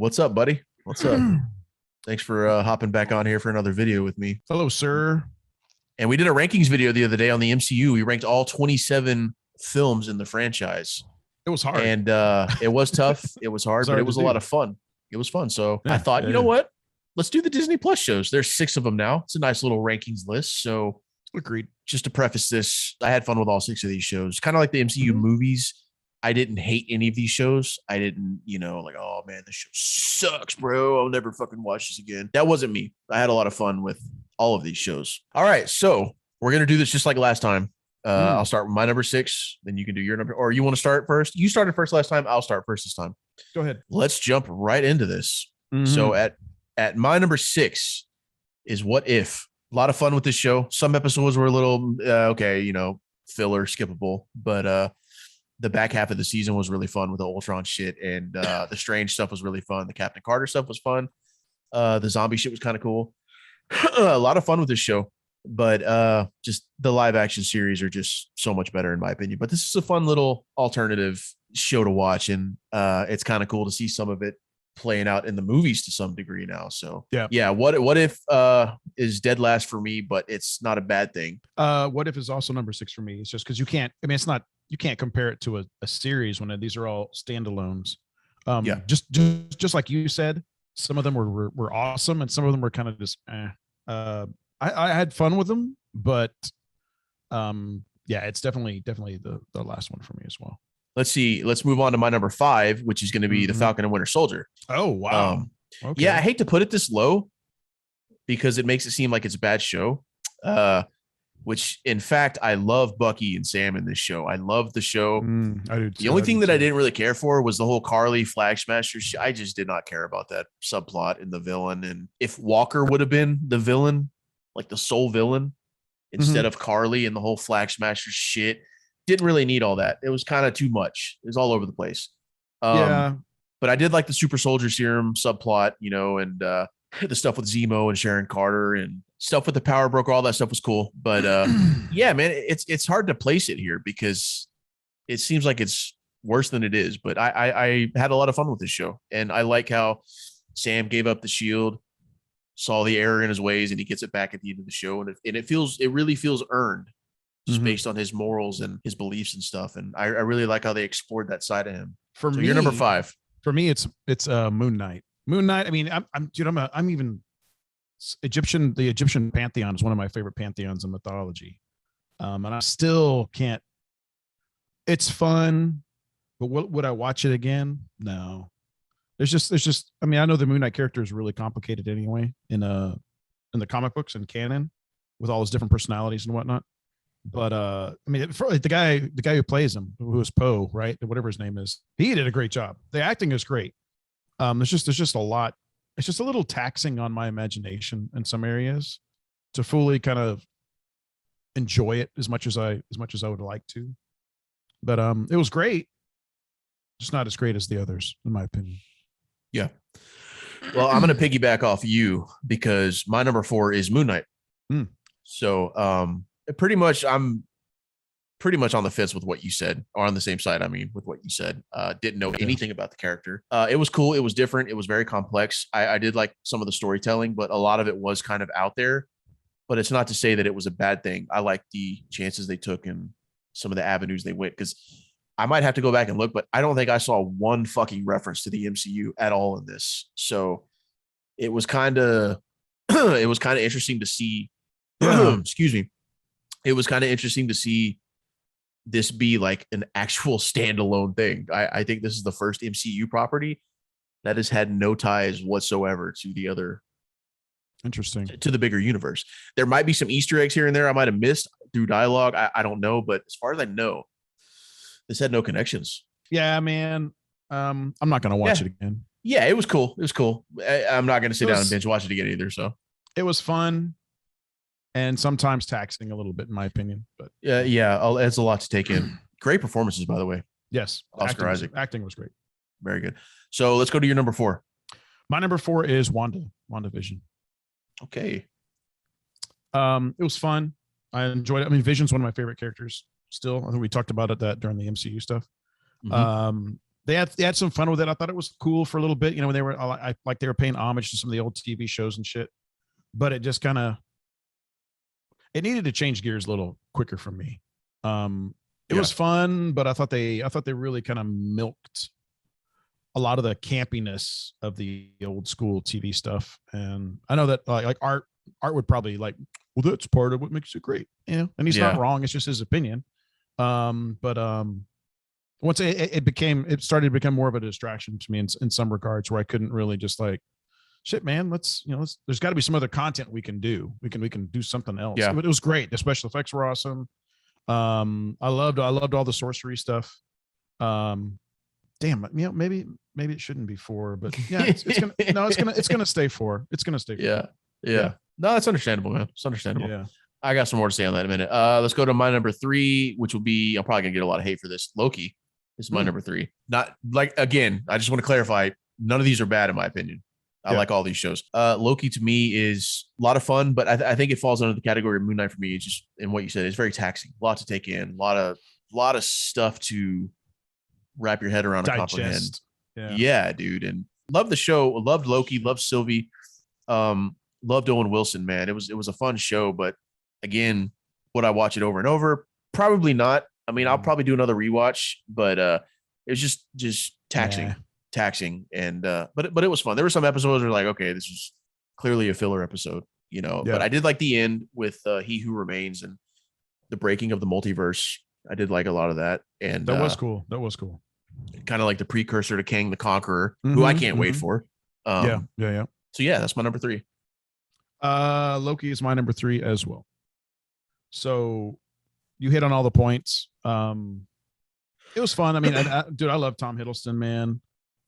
What's up, buddy? What's up? Thanks for hopping back on here for another video with me. Hello, sir. And we did a rankings video the other day on the MCU. We ranked all 27 films in the franchise. It was hard. And it was tough. It was hard, but it was a lot of fun. It was fun. So I thought, you know what? Let's do the Disney Plus shows. There's 6 of them now. It's a nice little rankings list. So agreed. Just to preface this, I had fun with all 6 of these shows. Kind of like the MCU movies. I didn't hate any of these shows. I didn't, like, oh man, this show sucks, bro. I'll never fucking watch this again. That wasn't me. I had a lot of fun with all of these shows. All right. So we're going to do this just like last time. I'll start with my number 6. Then you can do your number, or you want to start first? You started first last time. I'll start first this time. Go ahead. Let's jump right into this. So at my number 6 is What If. A lot of fun with this show. Some episodes were a little, filler, skippable, but, the back half of the season was really fun with the Ultron shit, and the Strange stuff was really fun. The Captain Carter stuff was fun. The zombie shit was kind of cool. A lot of fun with this show, but just the live action series are just so much better in my opinion. But this is a fun little alternative show to watch, and it's kind of cool to see some of it playing out in the movies to some degree now. So yeah. What If is dead last for me, but it's not a bad thing. What If is also number 6 for me. It's just because you can't. I mean, it's not. You can't compare it to a series when these are all standalones. Just like you said, some of them were awesome, and some of them were kind of just. I had fun with them, but it's definitely the last one for me as well. Let's see. Let's move on to my number 5, which is going to be the Falcon and Winter Soldier. Oh wow! Okay. Yeah, I hate to put it this low because it makes it seem like it's a bad show. Which in fact, I love Bucky and Sam in this show. I love the show. The only thing that I didn't really care for was the whole Carly Flag Smasher. I just did not care about that subplot in the villain. And if Walker would have been the villain, like the sole villain, instead of Carly and the whole Flag Smasher shit, didn't really need all that. It was kind of too much. It was all over the place. But I did like the super soldier serum subplot, and the stuff with Zemo and Sharon Carter and stuff with the power broker, all that stuff was cool. But yeah, man, it's hard to place it here because it seems like it's worse than it is. But I had a lot of fun with this show, and I like how Sam gave up the shield, saw the error in his ways, and he gets it back at the end of the show, and it really feels earned, just based on his morals and his beliefs and stuff. And I really like how they explored that side of him. For me, you're number 5. For me, it's Moon Knight. Moon Knight. I mean, I'm even Egyptian. The Egyptian pantheon is one of my favorite pantheons in mythology, and I still can't. It's fun, but would I watch it again? No. There's just. I mean, I know the Moon Knight character is really complicated anyway in the comic books and canon, with all his different personalities and whatnot. But I mean, for the guy who plays him, who is Poe, right? Whatever his name is, he did a great job. The acting is great. There's just a lot. It's just a little taxing on my imagination in some areas to fully kind of enjoy it as much as I would like to. But it was great, just not as great as the others, in my opinion. Yeah. Well, I'm going to piggyback off you because my number 4 is Moon Knight. So I'm pretty much on the fence with what you said, or on the same side. I mean, with what you said, didn't know anything about the character. It was cool. It was different. It was very complex. I did like some of the storytelling, but a lot of it was kind of out there, but it's not to say that it was a bad thing. I like the chances they took and some of the avenues they went, because I might have to go back and look, but I don't think I saw one fucking reference to the MCU at all in this. So it was kind of, interesting to see, excuse me. It was kind of interesting to see this be like an actual standalone thing. I think this is the first MCU property that has had no ties whatsoever to the other, to the bigger universe. There might be some Easter eggs here and there I might have missed through dialogue. I don't know, but as far as I know, this had no connections. Yeah, man. I'm not gonna watch it again. Yeah, it was cool. I'm not gonna sit down and binge watch it again either. So it was fun. And sometimes taxing a little bit, in my opinion. But yeah, it's a lot to take in. Great performances, by the way. Yes, Oscar Isaac. Acting was great. Very good. So let's go to your number 4. My number 4 is WandaVision. Okay. It was fun. I enjoyed it. I mean, Vision's one of my favorite characters still. I think we talked about that during the MCU stuff. they had some fun with it. I thought it was cool for a little bit, when they were like they were paying homage to some of the old TV shows and shit. But it just kind of it needed to change gears a little quicker for me. It was fun, but I thought they really kind of milked a lot of the campiness of the old school TV stuff. And I know that like Art would probably like, well, that's part of what makes it great, and he's not wrong. It's just his opinion. But once it started to become more of a distraction to me in some regards, where I couldn't really just like, shit, man, let's there's got to be some other content we can do. We can do something else. Yeah. But it was great. The special effects were awesome. I loved all the sorcery stuff. Damn, maybe it shouldn't be 4, but yeah, it's gonna stay 4. It's gonna stay 4. Yeah. No, that's understandable, man. It's understandable. Yeah. I got some more to say on that in a minute. Let's go to my number 3, which will be, I'm probably gonna get a lot of hate for this. Loki is my number 3. Not like, again, I just want to clarify, none of these are bad in my opinion. I like all these shows. Loki to me is a lot of fun, but I think it falls under the category of Moon Knight for me. It's just, in what you said, it's very taxing. A lot to take in, a lot of stuff to wrap your head around and comprehend. Yeah, dude. And love the show. Loved Loki. Loved Sylvie. Loved Owen Wilson, man. It was a fun show, but again, would I watch it over and over? Probably not. I mean, I'll probably do another rewatch, but it was just taxing. And but it was fun. There were some episodes where like, okay, this is clearly a filler episode, but I did like the end with He Who Remains and the breaking of the multiverse. I did like a lot of that. And that was cool. Kind of like the precursor to Kang the Conqueror, who I can't wait for. Yeah. So yeah, that's my number 3. Loki is my number 3 as well. So you hit on all the points. It was fun. I mean, dude, I love Tom Hiddleston, man.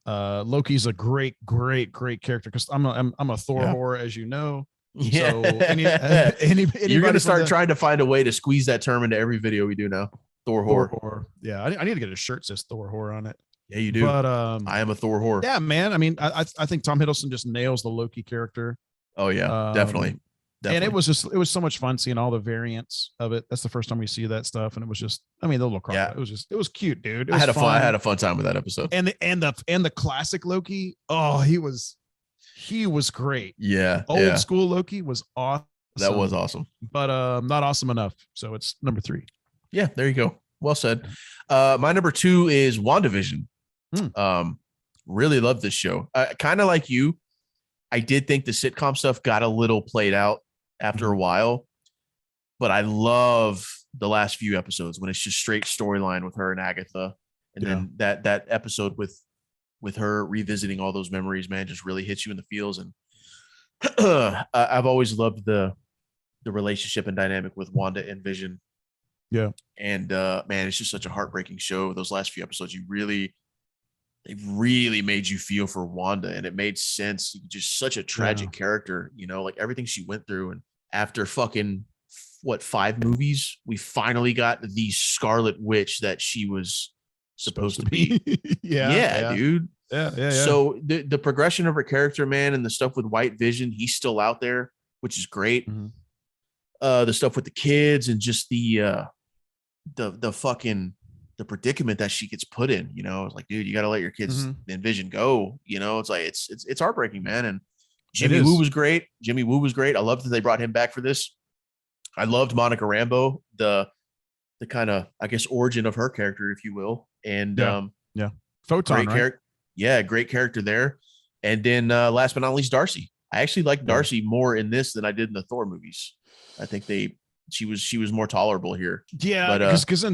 Loki's a great character because I'm a Thor whore, as you know. Yeah. So you're gonna start trying to find a way to squeeze that term into every video we do now. Thor whore. Yeah, I need to get a shirt that says Thor whore on it. Yeah, you do. But I am a Thor whore. Yeah, man. I mean, I think Tom Hiddleston just nails the Loki character. Oh yeah, definitely. And it was so much fun seeing all the variants of it. That's the first time we see that stuff, and it was just, I mean, the little crocodile. It was cute, dude. I had a fun time with that episode. And the classic Loki. Oh, he was great. Yeah, old school Loki was awesome. That was awesome, but not awesome enough. So it's number 3. Yeah, there you go. Well said. My number 2 is WandaVision. Really love this show. Kind of like you, I did think the sitcom stuff got a little played out after a while, but I love the last few episodes when it's just straight storyline with her and Agatha, and then that episode with her revisiting all those memories, man, just really hits you in the feels. And I've always loved the relationship and dynamic with Wanda and Vision. Yeah. And man, it's just such a heartbreaking show. Those last few episodes, they really made you feel for Wanda, and it made sense. Just such a tragic character, like everything she went through. And after fucking 5 movies, we finally got the Scarlet Witch that she was supposed to be. Yeah, dude. Yeah. So the progression of her character, man, and the stuff with White Vision, he's still out there, which is great. The stuff with the kids and just the fucking the predicament that she gets put in, it's like, dude, you got to let your kids and Vision go. It's like it's heartbreaking, man. And Jimmy Woo was great. I loved that they brought him back for this. I loved Monica Rambeau, the kind of, I guess, origin of her character, if you will. And Photon, great character there. And then last but not least, Darcy. I actually liked Darcy more in this than I did in the Thor movies. I think she was more tolerable here. Yeah, because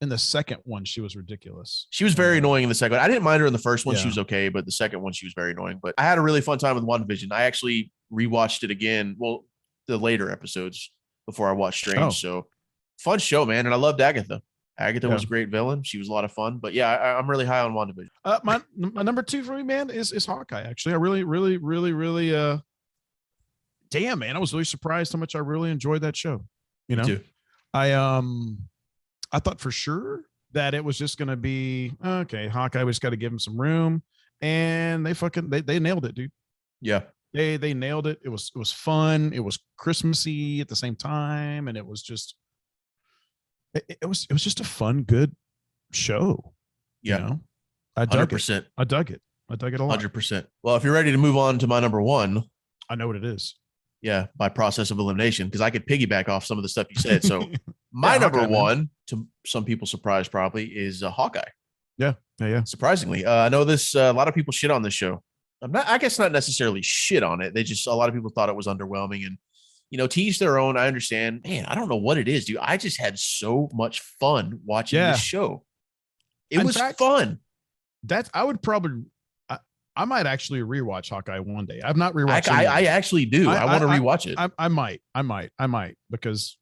in the second one she was ridiculous. She was very annoying in the second one. I didn't mind her in the first one. She was okay, but the second one she was very annoying. But I had a really fun time with WandaVision. I actually rewatched it again. Well, the later episodes before I watched Strange. So fun show, man. And I loved Agatha. Agatha was a great villain. She was a lot of fun. But yeah, I'm really high on WandaVision. My number 2 for me, man, is Hawkeye. Actually, I really damn, man, I was really surprised how much I really enjoyed that show. Me too. I thought for sure that it was just going to be okay. Hawkeye, we just got to give him some room, and they nailed it, dude. Yeah, they nailed it. It was fun. It was Christmassy at the same time, and it was just a fun, good show. Yeah. You know? I dug 100%. it. I dug it. I dug it a lot. 100%. Well, if you're ready to move on to my number one, I know what it is. yeah, by process of elimination, because I could piggyback off some of the stuff you said. So my Yeah, number Hawkeye, man. one, to some people's surprise, probably is Hawkeye. Yeah. Surprisingly, I know this. A lot of people shit on this show. I guess not necessarily shit on it. They just, a lot of people thought it was underwhelming, and to each their own. I understand. Man, I don't know what it is, dude. I just had so much fun watching this show. It was fun. I would probably. I might actually rewatch Hawkeye one day. I've not rewatched. I actually do. I want to rewatch it. I might because,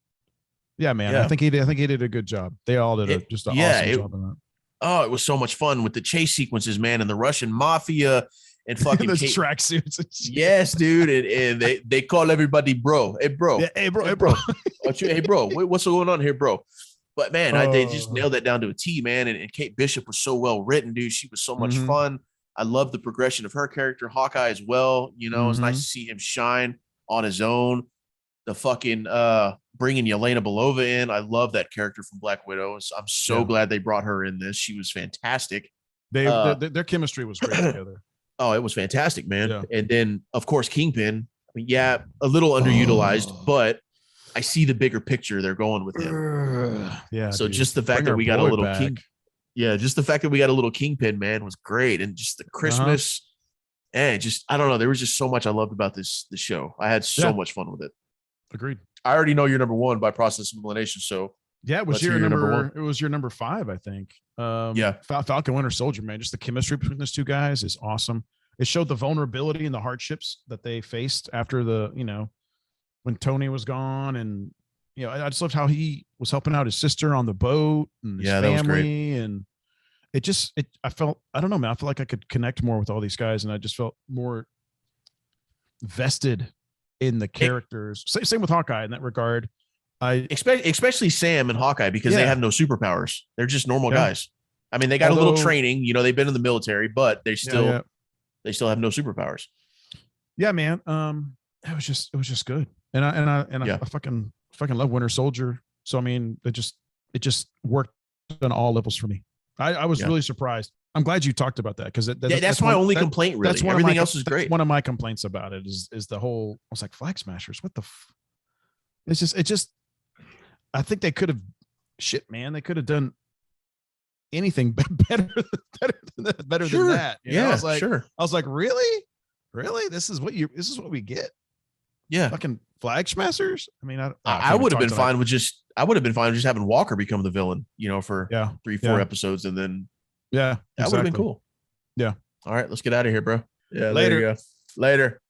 yeah, man. Yeah. I think he did a good job. They all did just an awesome job on that. Oh, it was so much fun with the chase sequences, man, and the Russian mafia and fucking those tracksuits. Yes, dude, and they call everybody bro. Hey, bro. Yeah, hey, bro. Hey, bro. What's going on here, bro? But man, they just nailed that down to a T, man. And Kate Bishop was so well written, dude. She was so much fun. I love the progression of her character, Hawkeye, as well. It's nice to see him shine on his own. The fucking bringing Yelena Belova in. I love that character from Black Widow. I'm so glad they brought her in this. She was fantastic. Their chemistry was great together. Oh, it was fantastic, man. Yeah. And then, of course, Kingpin. I mean, yeah, a little underutilized, but I see the bigger picture they're going with him. Yeah. So just the fact that we got a little King. Yeah, just the fact that we got a little Kingpin, man, was great. And just the Christmas, and just, I don't know, there was just so much I loved about the show. I had so much fun with it. Agreed. I already know you're number one by process of elimination. So yeah, it was your number one. It was your number 5, I think. Falcon Winter Soldier, man. Just the chemistry between those two guys is awesome. It showed the vulnerability and the hardships that they faced after when Tony was gone, and I just loved how he was helping out his sister on the boat and his family, and I felt, I don't know, man, I feel like I could connect more with all these guys, and I just felt more vested in the characters. Same with Hawkeye in that regard. I especially Sam and Hawkeye, because they have no superpowers. They're just normal guys. I mean, they got a little training, they've been in the military, but they still have no superpowers. Yeah, man. It was just good. And I fucking love Winter Soldier. So I mean, it just worked on all levels for me. I was really surprised. I'm glad you talked about that, because that's my only complaint. Really, everything else is great. One of my complaints about it is the whole. I was like, Flag Smashers. What the? It's just. I think they could have. Shit, man. They could have done anything better than that. Yeah, I was like, really? This is what we get. Yeah, fucking Flag Smashers. I mean, I would have been fine with just having Walker become the villain, for 3-4 episodes, and then that would have been cool. Yeah. All right, let's get out of here, bro. Yeah. Later. There you go. Later.